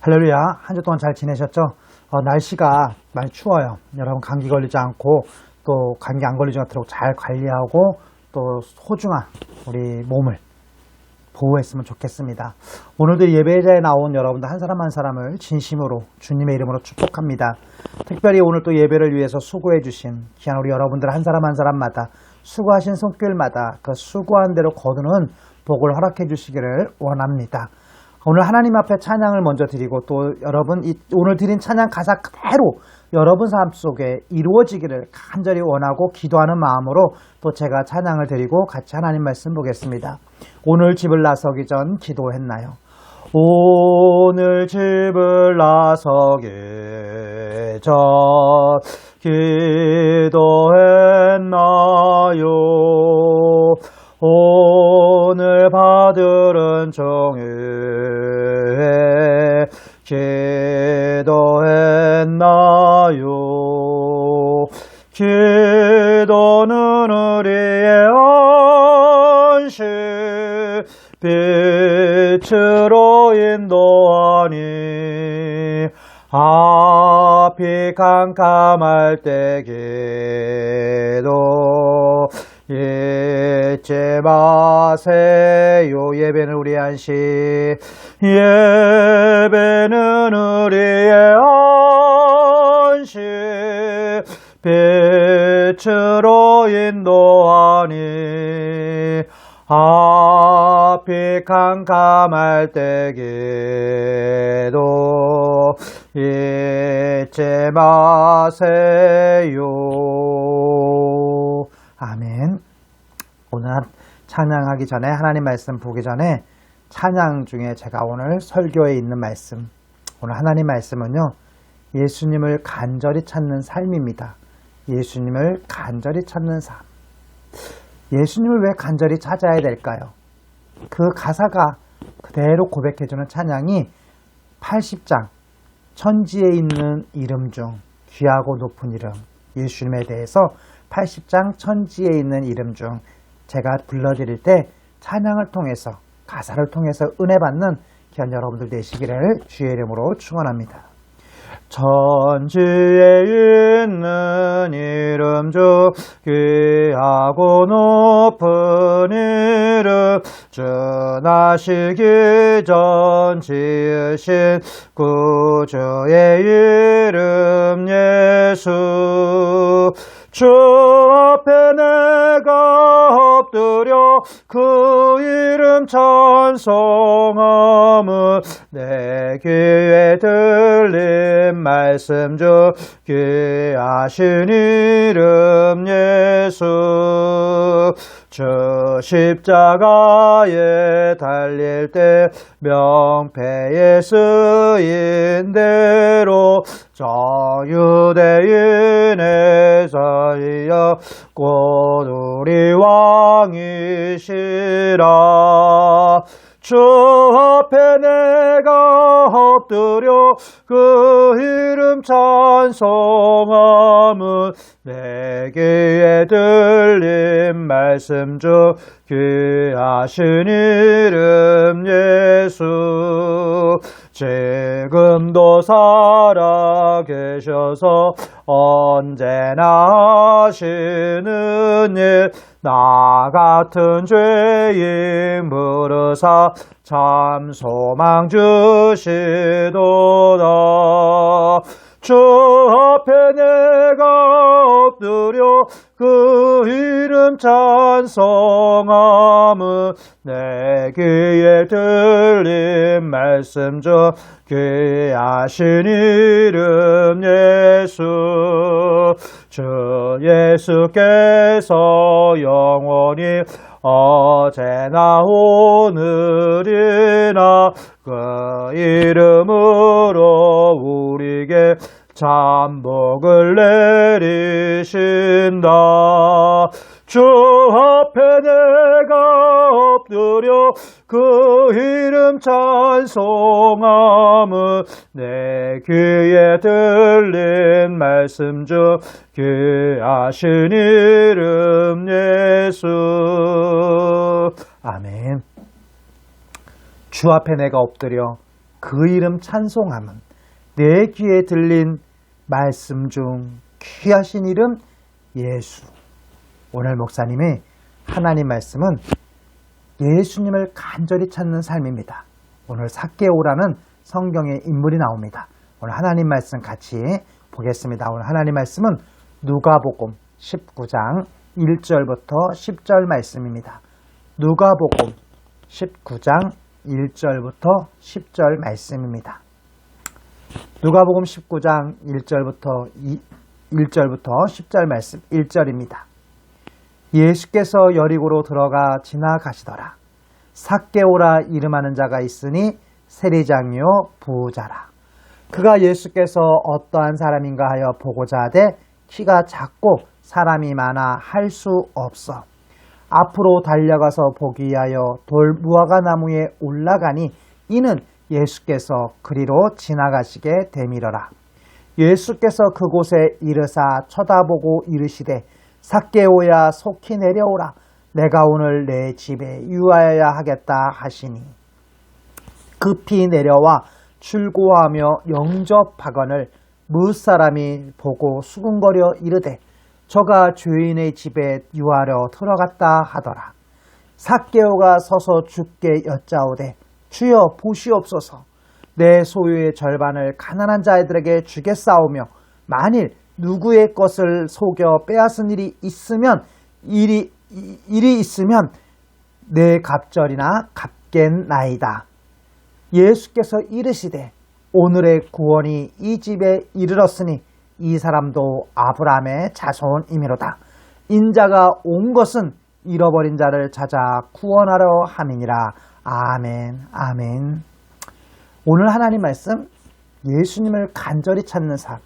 할렐루야. 한 주 동안 잘 지내셨죠? 날씨가 많이 추워요. 여러분 감기 걸리지 않고 또 감기 안 걸리지 않도록 잘 관리하고 또 소중한 우리 몸을 보호했으면 좋겠습니다. 오늘도 예배자에 나온 여러분들 한 사람 한 사람을 진심으로 주님의 이름으로 축복합니다. 특별히 오늘 또 예배를 위해서 수고해 주신 귀한 우리 여러분들 한 사람 한 사람마다 수고하신 손길마다 그 수고한 대로 거두는 복을 허락해 주시기를 원합니다. 오늘 하나님 앞에 찬양을 먼저 드리고 또 여러분 오늘 드린 찬양 가사 그대로 여러분 삶 속에 이루어지기를 간절히 원하고 기도하는 마음으로 또 제가 찬양을 드리고 같이 하나님 말씀 보겠습니다. 오늘 집을 나서기 전 기도했나요? 오늘 집을 나서기 전 기도했나요? 오늘 받을 은총에 기도했나요? 기도는 우리의 안식 빛으로 인도하니 앞이 캄캄할 때 기도 잊지 마세요. 예배는 우리의 안식, 예배는 우리의 안식 빛으로 인도하니 앞이 캄캄할 때 기도 잊지 마세요. 아멘. 오늘 찬양하기 전에 하나님 말씀 보기 전에 찬양 중에 제가 오늘 설교에 있는 말씀, 오늘 하나님 말씀은요, 예수님을 간절히 찾는 삶입니다. 예수님을 간절히 찾는 삶. 예수님을 왜 간절히 찾아야 될까요? 그 가사가 그대로 고백해주는 찬양이 80장 천지에 있는 이름 중 귀하고 높은 이름, 예수님에 대해서 80장 천지에 있는 이름 중 제가 불러드릴 때 찬양을 통해서, 가사를 통해서 은혜 받는 귀한 여러분들 되시기를 주의 이름으로 축원합니다. 천지에 있는 이름 중 귀하고 높은 이름, 전하시기 전 지으신 구주의 이름 예수. 주 앞에 내가 엎드려 그 이름 찬송함은 내 귀에 들린 말씀 중 귀하신 이름 예수. 주 십자가에 달릴 때 명패에 쓰인 대로 저 유대인의 사이여 곧 우리 왕이시라. 주 앞에 내가 엎드려 그 이름 찬송함은 내 귀에 들린 말씀 중 귀하신 이름 예수. 지금도 살아계셔서 언제나 하시는 일, 나 같은 죄인 부르사 참 소망 주시도다. 주 앞에 내가 엎드려 그 이름 찬송함은 내 귀에 들린 말씀 중 귀하신 이름 예수. 주 예수께서 영원히 어제나 오늘이나 그 이름으로 우리에게 참 복을 내리신다. 주 앞에 내가 엎드려 그 이름 찬송함은 내 귀에 들린 말씀 중 귀하신 이름 예수. 아멘. 주 앞에 내가 엎드려 그 이름 찬송함은 내 귀에 들린 말씀 중 귀하신 이름 예수. 오늘 목사님의 하나님 말씀은 예수님을 간절히 찾는 삶입니다. 오늘 삭개오라는 성경의 인물이 나옵니다. 오늘 하나님 말씀 같이 보겠습니다. 오늘 하나님 말씀은 누가복음 19장 1절부터 10절 말씀입니다. 누가복음 19장 1절부터 10절 말씀입니다. 누가복음 19장 1절부터 10절 말씀 1절입니다. 예수께서 여리고로 들어가 지나가시더라. 삭개오라 이름하는 자가 있으니 세리장이요 부자라. 그가 예수께서 어떠한 사람인가 하여 보고자 하되 키가 작고 사람이 많아 할 수 없어 앞으로 달려가서 보기 위하여 돌 무화과 나무에 올라가니 이는 예수께서 그리로 지나가시게 되밀어라. 예수께서 그곳에 이르사 쳐다보고 이르시되 삭개오야 속히 내려오라. 내가 오늘 내 집에 유하여야 하겠다 하시니 급히 내려와 출고하며 영접하거늘 무사람이 보고 수군거려 이르되 저가 죄인의 집에 유하려 들어갔다 하더라. 삭개오가 서서 주께 여짜오되 주여 보시옵소서. 내 소유의 절반을 가난한 자들에게 주겠사오며 만일 누구의 것을 속여 빼앗은 일이 있으면 내 갑절이나 갚겠나이다. 예수께서 이르시되 오늘의 구원이 이 집에 이르렀으니 이 사람도 아브라함의 자손이미로다. 인자가 온 것은 잃어버린 자를 찾아 구원하려 함이니라. 아멘. 아멘. 오늘 하나님 말씀 예수님을 간절히 찾는 삶.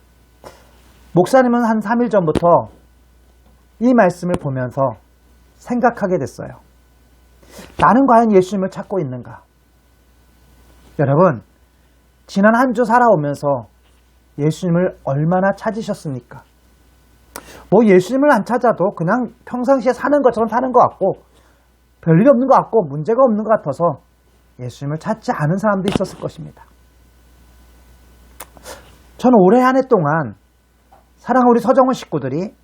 목사님은 한 3일 전부터 이 말씀을 보면서 생각하게 됐어요. 나는 과연 예수님을 찾고 있는가? 여러분, 지난 한 주 살아오면서 예수님을 얼마나 찾으셨습니까? 뭐 예수님을 안 찾아도 그냥 평상시에 사는 것처럼 사는 것 같고 별일이 없는 것 같고 문제가 없는 것 같아서 예수님을 찾지 않은 사람도 있었을 것입니다. 저는 올해 한 해 동안 사랑하는 우리 서정원 식구들이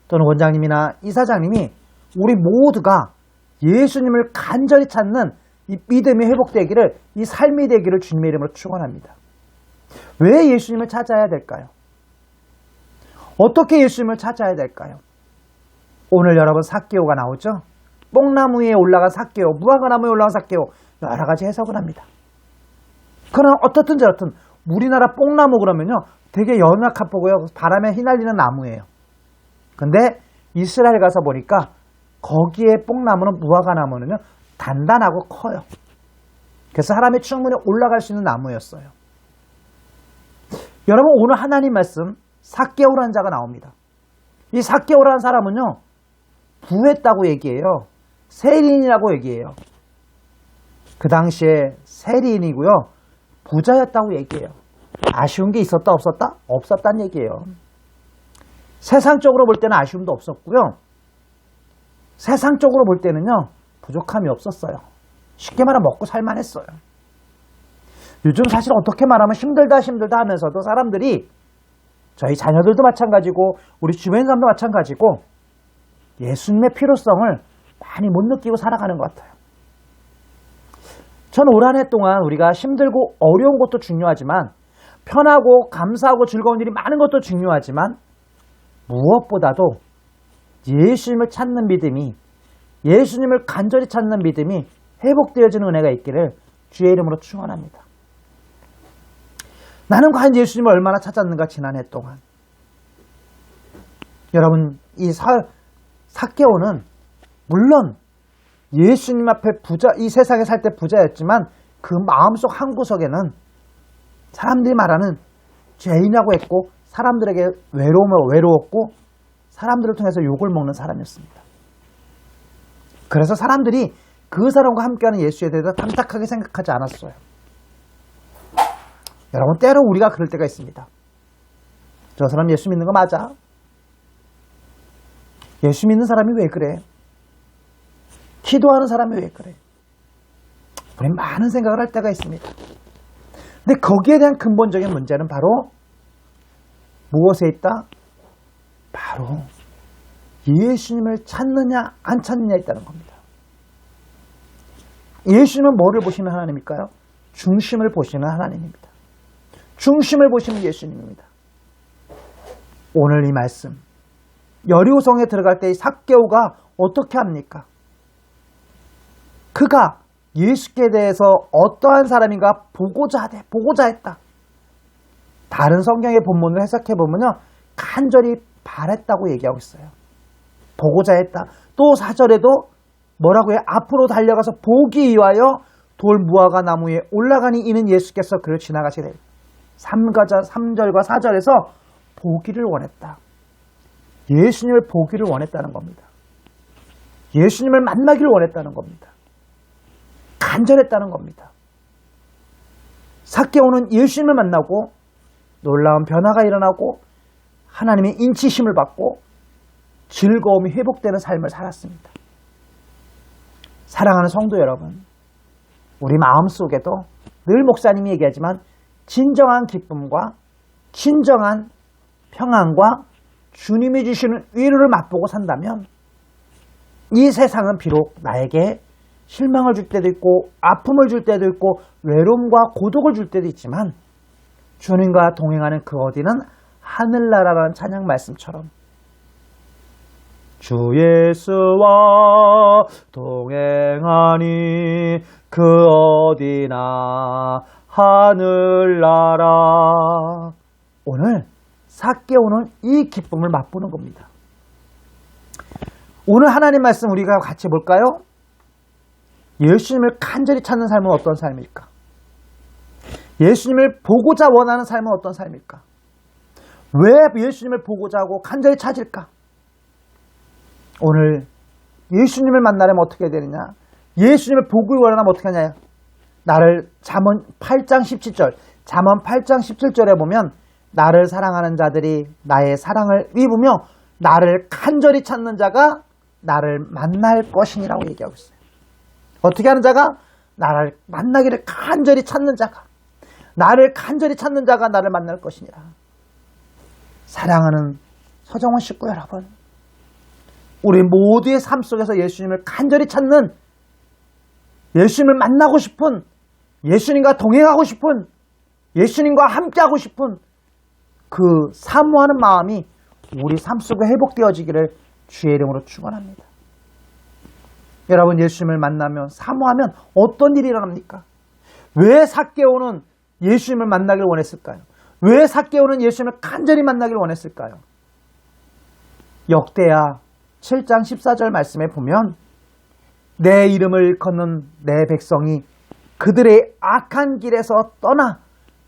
또는 원장님이나 이사장님이 우리 모두가 예수님을 간절히 찾는 이 믿음이 회복되기를, 이 삶이 되기를 주님의 이름으로 축원합니다. 왜 예수님을 찾아야 될까요? 어떻게 예수님을 찾아야 될까요? 오늘 여러분 삭개오가 나오죠? 뽕나무에 올라간 삭개오, 무화과나무에 올라간 삭개오, 여러 가지 해석을 합니다. 그러나 어떻든 저렇든 우리나라 뽕나무 그러면요 되게 연약한 보고요 바람에 휘날리는 나무예요. 근데 이스라엘 가서 보니까 거기에 뽕나무는, 무화과나무는요 단단하고 커요. 그래서 사람이 충분히 올라갈 수 있는 나무였어요. 여러분 오늘 하나님 말씀 삭개오라는 자가 나옵니다. 이 삭개오라는 사람은요 부했다고 얘기해요. 세리인이라고 얘기해요. 그 당시에 세리인이고요 부자였다고 얘기해요. 아쉬운 게 있었다 없었다? 없었다는 얘기예요. 세상적으로 볼 때는 아쉬움도 없었고요. 세상적으로 볼 때는요 부족함이 없었어요. 쉽게 말하면 먹고 살만했어요. 요즘 사실 어떻게 말하면 힘들다 하면서도 사람들이, 저희 자녀들도 마찬가지고 우리 주변 사람도 마찬가지고 예수님의 필요성을 많이 못 느끼고 살아가는 것 같아요. 저는 올 한 해 동안 우리가 힘들고 어려운 것도 중요하지만 편하고 감사하고 즐거운 일이 많은 것도 중요하지만 무엇보다도 예수님을 찾는 믿음이, 예수님을 간절히 찾는 믿음이 회복되어지는 은혜가 있기를 주의 이름으로 축원합니다. 나는 과연 예수님을 얼마나 찾았는가 지난 해 동안. 여러분 이 삭개오는 물론 예수님 앞에 부자, 이 세상에 살 때 부자였지만 그 마음속 한구석에는 사람들이 말하는 죄인이라고 했고 사람들에게 외로웠고 사람들을 통해서 욕을 먹는 사람이었습니다. 그래서 사람들이 그 사람과 함께하는 예수에 대해서 탐탁하게 생각하지 않았어요. 여러분 때로 우리가 그럴 때가 있습니다. 저 사람 예수 믿는 거 맞아? 예수 믿는 사람이 왜 그래? 기도하는 사람이 왜 그래? 우리 많은 생각을 할 때가 있습니다. 근데 거기에 대한 근본적인 문제는 바로 무엇에 있다? 바로 예수님을 찾느냐 안 찾느냐에 있다는 겁니다. 예수님은 뭐를 보시는 하나님일까요? 중심을 보시는 하나님입니다. 중심을 보시는 예수님입니다. 오늘 이 말씀, 여리고성에 들어갈 때 이 삭개오가 어떻게 합니까? 그가 예수께 대해서 어떠한 사람인가 보고자 했다. 다른 성경의 본문을 해석해 보면요, 간절히 바랬다고 얘기하고 있어요. 보고자 했다. 또 4절에도 뭐라고 해요? 앞으로 달려가서 보기 위하여 돌 무화과 나무에 올라가니 이는 예수께서 그를 지나가시게 됩니다. 3절과 4절에서 보기를 원했다. 예수님을 보기를 원했다는 겁니다. 예수님을 만나기를 원했다는 겁니다. 간절했다는 겁니다. 삭개오는 예수님을 만나고 놀라운 변화가 일어나고 하나님의 인치심을 받고 즐거움이 회복되는 삶을 살았습니다. 사랑하는 성도 여러분, 우리 마음속에도 늘 목사님이 얘기하지만 진정한 기쁨과 진정한 평안과 주님이 주시는 위로를 맛보고 산다면 이 세상은 비록 나에게 실망을 줄 때도 있고 아픔을 줄 때도 있고 외로움과 고독을 줄 때도 있지만 주님과 동행하는 그 어디는 하늘나라라는 찬양 말씀처럼 주 예수와 동행하니 그 어디나 하늘나라. 오늘 삭개오는 이 기쁨을 맛보는 겁니다. 오늘 하나님 말씀 우리가 같이 볼까요? 예수님을 간절히 찾는 삶은 어떤 삶일까? 예수님을 보고자 원하는 삶은 어떤 삶일까? 왜 예수님을 보고자 하고 간절히 찾을까? 오늘 예수님을 만나려면 어떻게 해야 되느냐? 예수님을 보고 원하면 어떻게 하냐? 나를 잠언 8장 17절, 잠언 8장 17절에 보면 나를 사랑하는 자들이 나의 사랑을 입으며 나를 간절히 찾는 자가 나를 만날 것이니라고 얘기하고 있어요. 어떻게 하는 자가? 나를 만나기를 간절히 찾는 자가, 나를 간절히 찾는 자가 나를 만날 것이니라. 사랑하는 서정원 식구 여러분, 우리 모두의 삶 속에서 예수님을 간절히 찾는, 예수님을 만나고 싶은, 예수님과 동행하고 싶은, 예수님과 함께하고 싶은 그 사모하는 마음이 우리 삶 속에 회복되어지기를 주의 이름으로 축원합니다. 여러분, 예수님을 만나면 사모하면 어떤 일이 일어납니까? 왜 삭개오는 예수님을 만나길 원했을까요? 왜 삭개오는 예수님을 간절히 만나길 원했을까요? 역대하 7장 14절 말씀에 보면 내 이름을 일컫는 내 백성이 그들의 악한 길에서 떠나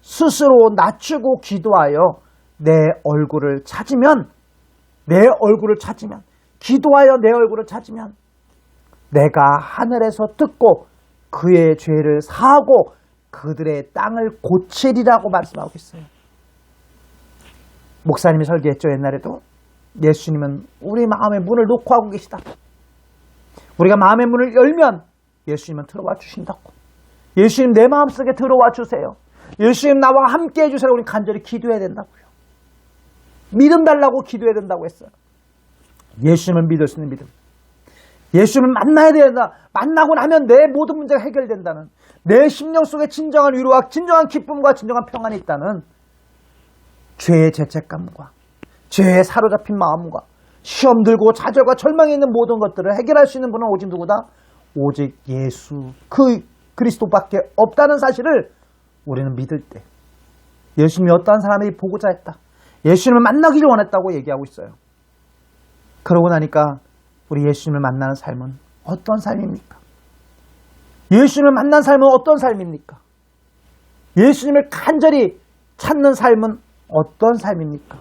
스스로 낮추고 기도하여 내 얼굴을 찾으면, 기도하여 내 얼굴을 찾으면 내가 하늘에서 듣고 그의 죄를 사하고 그들의 땅을 고치리라고 말씀하고 있어요. 목사님이 설교했죠. 옛날에도 예수님은 우리 마음의 문을 놓고 하고 계시다. 우리가 마음의 문을 열면 예수님은 들어와 주신다고. 예수님 내 마음속에 들어와 주세요. 예수님 나와 함께 해주세요. 우리 간절히 기도해야 된다고요. 믿음 달라고 기도해야 된다고 했어요. 예수님을 믿을 수 있는 믿음. 예수님을 만나야 된다. 만나고 나면 내 모든 문제가 해결된다는, 내 심령 속에 진정한 위로와 진정한 기쁨과 진정한 평안이 있다는 죄의 죄책감과 죄에 사로잡힌 마음과 시험 들고 좌절과 절망에 있는 모든 것들을 해결할 수 있는 분은 오직 누구다? 오직 예수, 그 그리스도밖에 없다는 사실을 우리는 믿을 때 예수님이 어떠한 사람이 보고자 했다, 예수님을 만나기를 원했다고 얘기하고 있어요. 그러고 나니까 우리 예수님을 만나는 삶은 어떤 삶입니까? 예수님을 만난 삶은 어떤 삶입니까? 예수님을 간절히 찾는 삶은 어떤 삶입니까?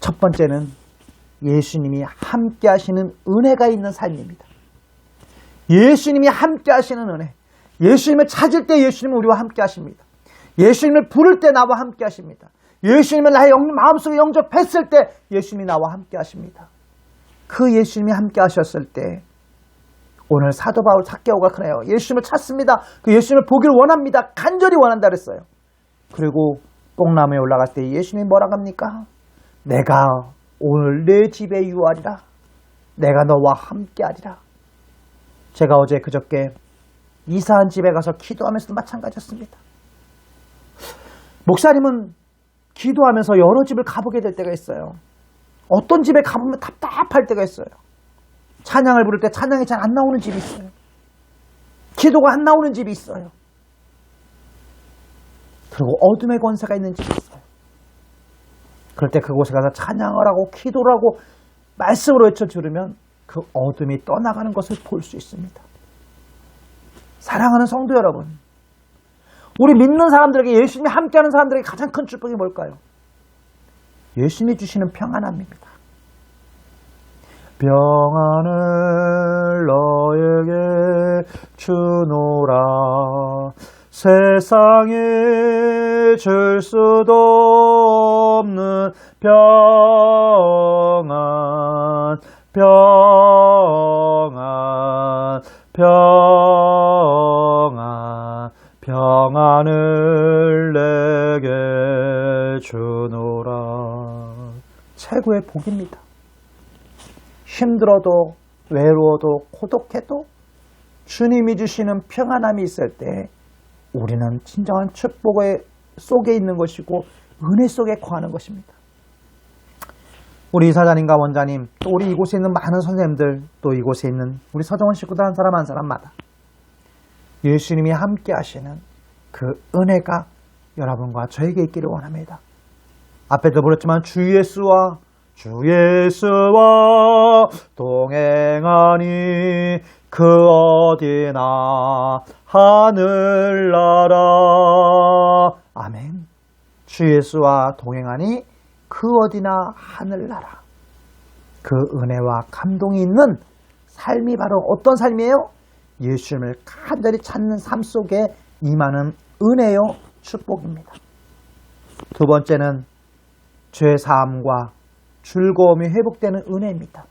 첫 번째는 예수님이 함께 하시는 은혜가 있는 삶입니다. 예수님이 함께 하시는 은혜. 예수님을 찾을 때 예수님은 우리와 함께 하십니다. 예수님을 부를 때 나와 함께 하십니다. 예수님을 나의 마음속에 영접했을 때 예수님이 나와 함께 하십니다. 그 예수님이 함께 하셨을 때 오늘 사도 바울 삭개오가 그래요. 예수님을 찾습니다. 그 예수님을 보기를 원합니다. 간절히 원한다 그랬어요. 그리고 뽕나무에 올라갈 때 예수님이 뭐라 합니까? 내가 오늘 내 집에 유하리라. 내가 너와 함께하리라. 제가 어제 그저께 이사한 집에 가서 기도하면서도 마찬가지였습니다. 목사님은 기도하면서 여러 집을 가보게 될 때가 있어요. 어떤 집에 가보면 답답할 때가 있어요. 찬양을 부를 때 찬양이 잘 안 나오는 집이 있어요. 기도가 안 나오는 집이 있어요. 그리고 어둠의 권세가 있는 집이 있어요. 그럴 때 그곳에 가서 찬양을 하고 기도를 하고 말씀으로 외쳐 들으면 그 어둠이 떠나가는 것을 볼 수 있습니다. 사랑하는 성도 여러분, 우리 믿는 사람들에게, 예수님이 함께하는 사람들에게 가장 큰 축복이 뭘까요? 예수님이 주시는 평안함입니다. 평안을 너에게 주노라. 세상에 줄 수도 없는 평안, 평안, 평안, 평안을 내게 주노라. 최고의 복입니다. 힘들어도 외로워도 고독해도 주님이 주시는 평안함이 있을 때 우리는 진정한 축복 속에 있는 것이고 은혜 속에 거하는 것입니다. 우리 이사장님과 원장님, 또 우리 이곳에 있는 많은 선생님들, 또 이곳에 있는 우리 서정원 식구들 한 사람 한 사람마다 예수님이 함께 하시는 그 은혜가 여러분과 저에게 있기를 원합니다. 앞에도 부르지만 주 예수와 동행하니 그 어디나 하늘나라. 아멘. 주 예수와 동행하니 그 어디나 하늘나라. 그 은혜와 감동이 있는 삶이 바로 어떤 삶이에요? 예수님을 간절히 찾는 삶 속에 임하는 은혜요, 축복입니다. 두 번째는 죄 사함과 즐거움이 회복되는 은혜입니다.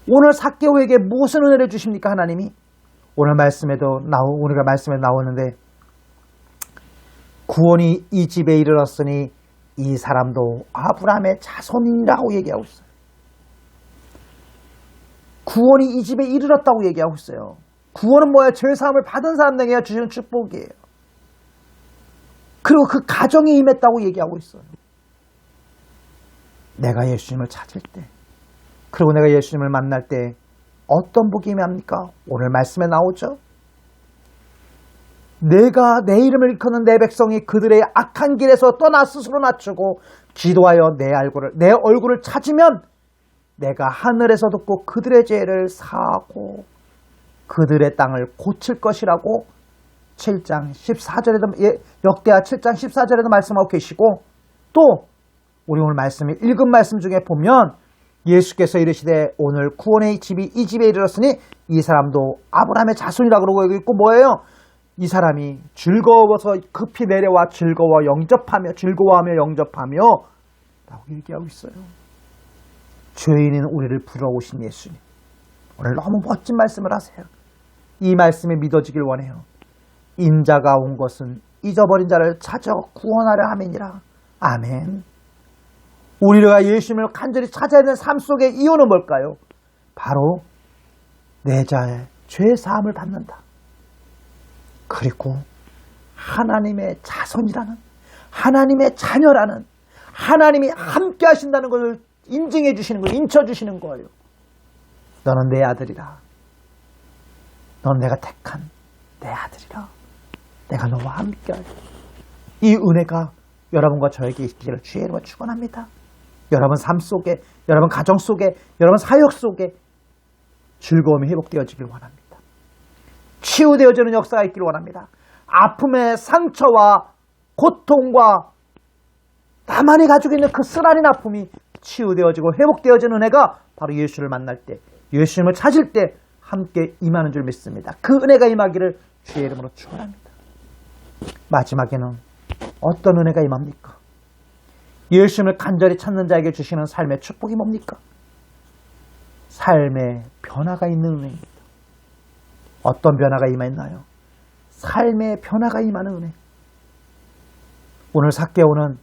오늘 삭개오에게 무슨 은혜를 주십니까, 하나님이? 오늘 우리가 말씀에 나오는데 구원이 이 집에 이르렀으니 이 사람도 아브라함의 자손이라고 얘기하고 있어요. 구원이 이 집에 이르렀다고 얘기하고 있어요. 구원은 뭐예요? 죄사함을 받은 사람에게 주시는 축복이에요. 그리고 그 가정에 임했다고 얘기하고 있어요. 내가 예수님을 찾을 때, 그리고 내가 예수님을 만날 때 어떤 복이 임합니까? 오늘 말씀에 나오죠. 내가 내 이름을 일컫는 내 백성이 그들의 악한 길에서 떠나 스스로 낮추고 기도하여 내 얼굴을 찾으면 내가 하늘에서 듣고 그들의 죄를 사하고 그들의 땅을 고칠 것이라고 7장 14절에도 역대하 7장 14절에도 말씀하고 계시고, 또 우리 오늘 읽은 말씀 중에 보면 예수께서 이르시되 오늘 구원의 이 집에 이르렀으니 이 사람도 아브라함의 자손이라고 그러고 여기 있고, 뭐예요? 이 사람이 즐거워서 급히 내려와 즐거워하며 영접하며 라고 얘기하고 있어요. 죄인인 우리를 불러오신 예수님, 오늘 너무 멋진 말씀을 하세요. 이 말씀이 믿어지길 원해요. 인자가 온 것은 잊어버린 자를 찾아 구원하려 함이니라. 아멘. 우리가 예수님을 간절히 찾아야 되는 삶 속의 이유는 뭘까요? 바로 내 자의 죄 사함을 받는다. 그리고 하나님의 자손이라는, 하나님의 자녀라는, 하나님이 함께 하신다는 것을 인증해 주시는 거예요. 인쳐 주시는 거예요. 너는 내 아들이라. 넌 내가 택한 내 아들이라. 내가 너와 함께 하리. 이 은혜가 여러분과 저에게 있기를 주의 이름으로 축원합니다. 여러분 삶 속에, 여러분 가정 속에, 여러분 사역 속에 즐거움이 회복되어지길 원합니다. 치유되어지는 역사가 있기를 원합니다. 아픔의 상처와 고통과 나만이 가지고 있는 그 쓰라린 아픔이 치유되어지고 회복되어지는 은혜가 바로 예수를 만날 때, 예수님을 찾을 때 함께 임하는 줄 믿습니다. 그 은혜가 임하기를 주의 이름으로 축원합니다. 마지막에는 어떤 은혜가 임합니까? 예수님을 간절히 찾는 자에게 주시는 삶의 축복이 뭡니까? 삶의 변화가 있는 은혜입니다. 어떤 변화가 임했나요? 삶의 변화가 임하는 은혜. 오늘 삭개오는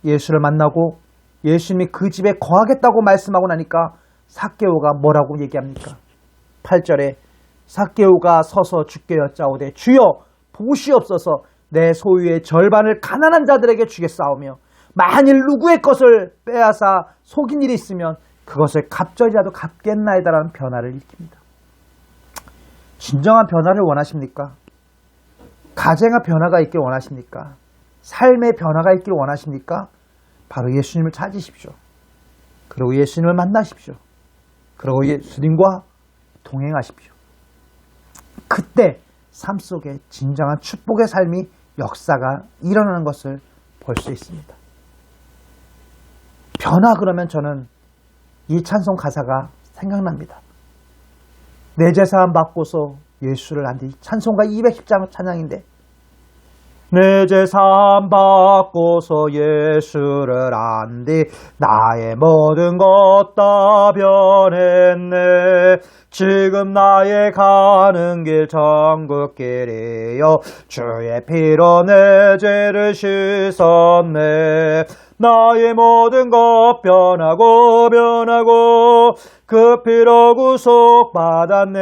예수를 만나고 예수님이 그 집에 거하겠다고 말씀하고 나니까 삭개오가 뭐라고 얘기합니까? 8절에 삭개오가 서서 주께 여짜오되 주여 보시옵소서 내 소유의 절반을 가난한 자들에게 주겠사오며 만일 누구의 것을 빼앗아 속인 일이 있으면 그것을 갑절이라도 갚겠나이다라는 변화를 일으킵니다. 진정한 변화를 원하십니까? 가정의 변화가 있길 원하십니까? 삶의 변화가 있길 원하십니까? 바로 예수님을 찾으십시오. 그리고 예수님을 만나십시오. 그리고 예수님과 동행하십시오. 그때 삶 속에 진정한 축복의 삶이 역사가 일어나는 것을 볼 수 있습니다. 변화 그러면 저는 이 찬송 가사가 생각납니다. 내 제사함 받고서 예수를 안디. 찬송가 210장 찬양인데 내 제사함 받고서 예수를 안디 나의 모든 것 다 변했네. 지금 나의 가는 길 천국길이요 주의 피로 내 죄를 씻었네. 나의 모든 것 변하고 그 피로 구속받았네.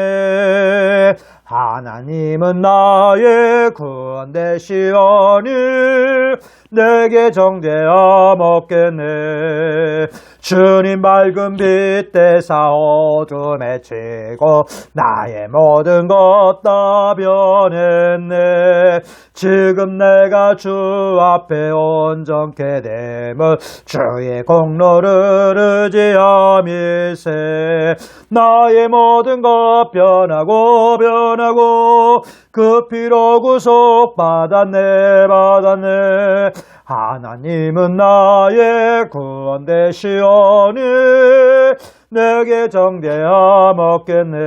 하나님은 나의 구원 되시오니 내게 정죄함 없겠네. 주님 맑은 빛 대사 어둠에 치고 나의 모든 것 다 변했네. 지금 내가 주 앞에 온전케 됨은 주의 공로를 의지함일세. 나의 모든 것 변하고 그 피로 구속받았네. 하나님은 나의 구원 되시오니 내게 정죄함 없겠네.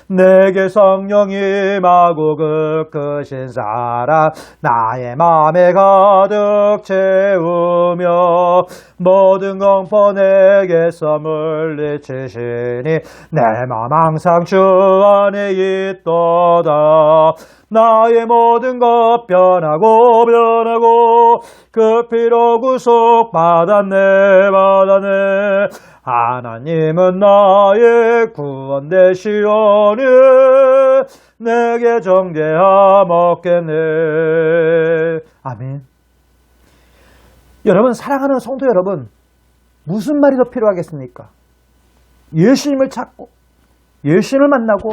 내게 성령이 임하고 그 크신 사랑 나의 맘에 가득 채우며 모든 공포 내게서 물리치시니 내 맘 항상 주 안에 있도다. 나의 모든 것 변하고 그 피로 구속받았네. 하나님은 나의 구원 되시오니 내게 정죄함 없겠네. 아멘. 여러분, 사랑하는 성도 여러분, 무슨 말이 더 필요하겠습니까? 예수님을 찾고 예수님을 만나고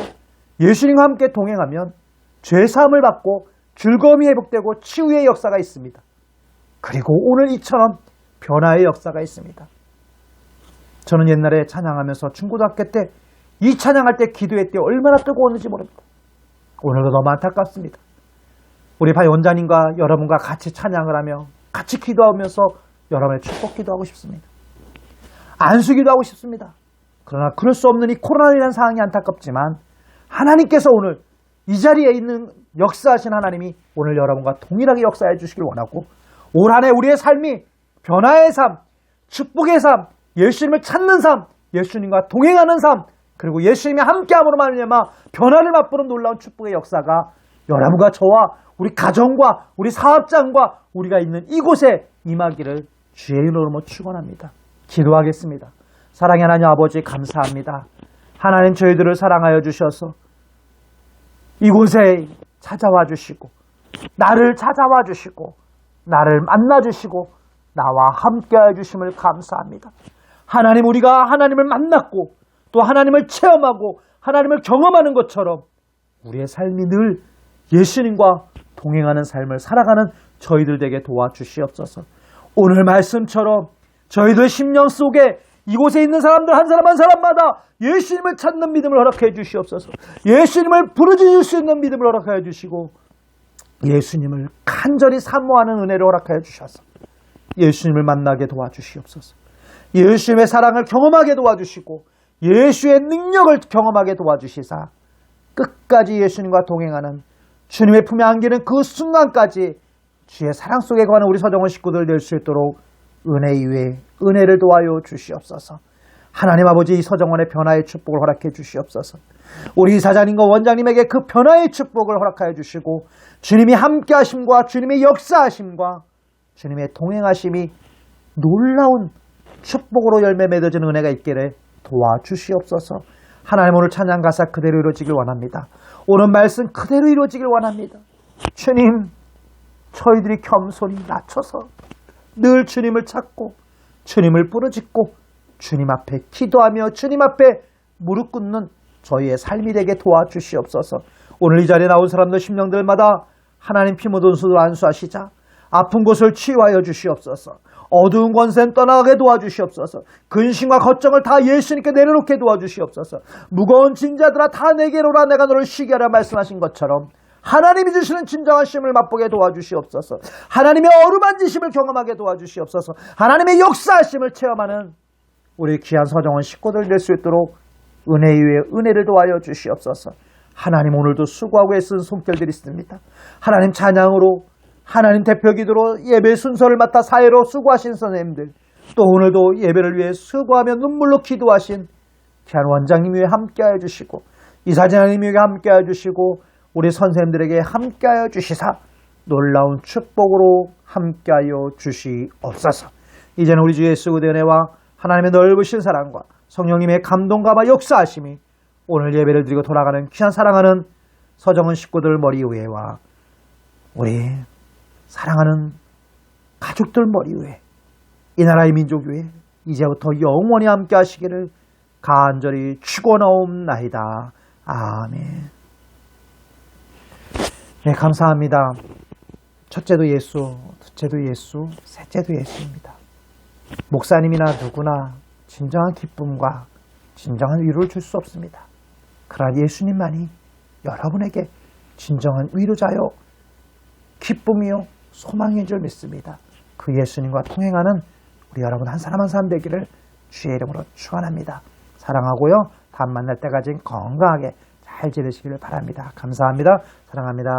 예수님과 함께 동행하면 죄사함을 받고 즐거움이 회복되고 치유의 역사가 있습니다. 그리고 오늘 이처럼 변화의 역사가 있습니다. 저는 옛날에 찬양하면서 중고등학교 때 이 찬양할 때 기도회 때 얼마나 뜨거웠는지 모릅니다. 오늘도 너무 안타깝습니다. 우리 반 원장님과 여러분과 같이 찬양을 하며 같이 기도하면서 여러분의 축복 기도하고 싶습니다. 안수기도 하고 싶습니다. 그러나 그럴 수 없는 이 코로나라는 상황이 안타깝지만 하나님께서 오늘 이 자리에 있는 역사하신 하나님이 오늘 여러분과 동일하게 역사해 주시길 원하고 올 한 해 우리의 삶이 변화의 삶, 축복의 삶, 예수님을 찾는 삶, 예수님과 동행하는 삶, 그리고 예수님이 함께함으로 말미암아 변화를 맛보는 놀라운 축복의 역사가 여러분과 저와 우리 가정과 우리 사업장과 우리가 있는 이곳에 임하기를 주의 이름으로 축원합니다. 기도하겠습니다. 사랑의 하나님 아버지 감사합니다. 하나님 저희들을 사랑하여 주셔서 이곳에 찾아와 주시고 나를 찾아와 주시고 나를 만나 주시고 나와 함께해 주심을 감사합니다. 하나님, 우리가 하나님을 만났고 또 하나님을 체험하고 하나님을 경험하는 것처럼 우리의 삶이 늘 예수님과 동행하는 삶을 살아가는 저희들 되게 도와주시옵소서. 오늘 말씀처럼 저희들 심령 속에 이곳에 있는 사람들 한 사람 한 사람마다 예수님을 찾는 믿음을 허락해 주시옵소서. 예수님을 부르짖을 수 있는 믿음을 허락해 주시고 예수님을 간절히 사모하는 은혜를 허락해 주셔서 예수님을 만나게 도와주시옵소서. 예수님의 사랑을 경험하게 도와주시고 예수의 능력을 경험하게 도와주시사 끝까지 예수님과 동행하는 주님의 품에 안기는 그 순간까지 주의 사랑 속에 거하는 우리 서정원 식구들 될 수 있도록 은혜 위에 은혜를 도와여 주시옵소서. 하나님 아버지 이 서정원의 변화의 축복을 허락해 주시옵소서. 우리 이사장님과 원장님에게 그 변화의 축복을 허락하여 주시고 주님이 함께하심과 주님의 역사하심과 주님의 동행하심이 놀라운 축복으로 열매 맺어지는 은혜가 있기를 도와주시옵소서. 하나님 오늘 찬양 가사 그대로 이루어지길 원합니다. 오늘 말씀 그대로 이루어지길 원합니다. 주님, 저희들이 겸손히 낮춰서 늘 주님을 찾고 주님을 부르짖고 주님 앞에 기도하며 주님 앞에 무릎 꿇는 저희의 삶이 되게 도와주시옵소서. 오늘 이 자리에 나온 사람들 심령들마다 하나님 피 묻은 손으로 안수하시자. 아픈 곳을 치유하여 주시옵소서. 어두운 권세는 떠나가게 도와주시옵소서. 근심과 걱정을 다 예수님께 내려놓게 도와주시옵소서. 무거운 짐자들아 다 내게로 오라 내가 너를 쉬게 하라 말씀하신 것처럼 하나님이 주시는 진정한 쉼을 맛보게 도와주시옵소서. 하나님의 어루만지심을 경험하게 도와주시옵소서. 하나님의 역사하심을 체험하는 우리 귀한 서정원 식구들 될 수 있도록 은혜 위에 은혜를 도와여 주시옵소서. 하나님 오늘도 수고하고 애쓴 손길들이 있습니다. 하나님 찬양으로 하나님 대표기도로 예배 순서를 맡아 사회로 수고하신 선생님들, 또 오늘도 예배를 위해 수고하며 눈물로 기도하신 귀한 원장님 위해 함께하여 주시고 이사장님 위해 함께하여 주시고 우리 선생님들에게 함께하여 주시사 놀라운 축복으로 함께하여 주시옵소서. 이제는 우리 주 예수 그리스도의 은혜와 하나님의 넓으신 사랑과 성령님의 감동감화 역사하심이 오늘 예배를 드리고 돌아가는 귀한 사랑하는 서정은 식구들 머리 위에와 우리 사랑하는 가족들 머리 위에 이 나라의 민족 위에 이제부터 영원히 함께 하시기를 간절히 축원하옵나이다. 아멘. 네, 감사합니다. 첫째도 예수, 둘째도 예수, 셋째도 예수입니다. 목사님이나 누구나 진정한 기쁨과 진정한 위로를 줄 수 없습니다. 그러나 예수님만이 여러분에게 진정한 위로자요, 기쁨이요, 소망인 줄 믿습니다. 그 예수님과 통행하는 우리 여러분 한 사람 한 사람 되기를 주의 이름으로 축원합니다. 사랑하고요. 다음 만날 때까지 건강하게 잘 지내시기를 바랍니다. 감사합니다. 사랑합니다.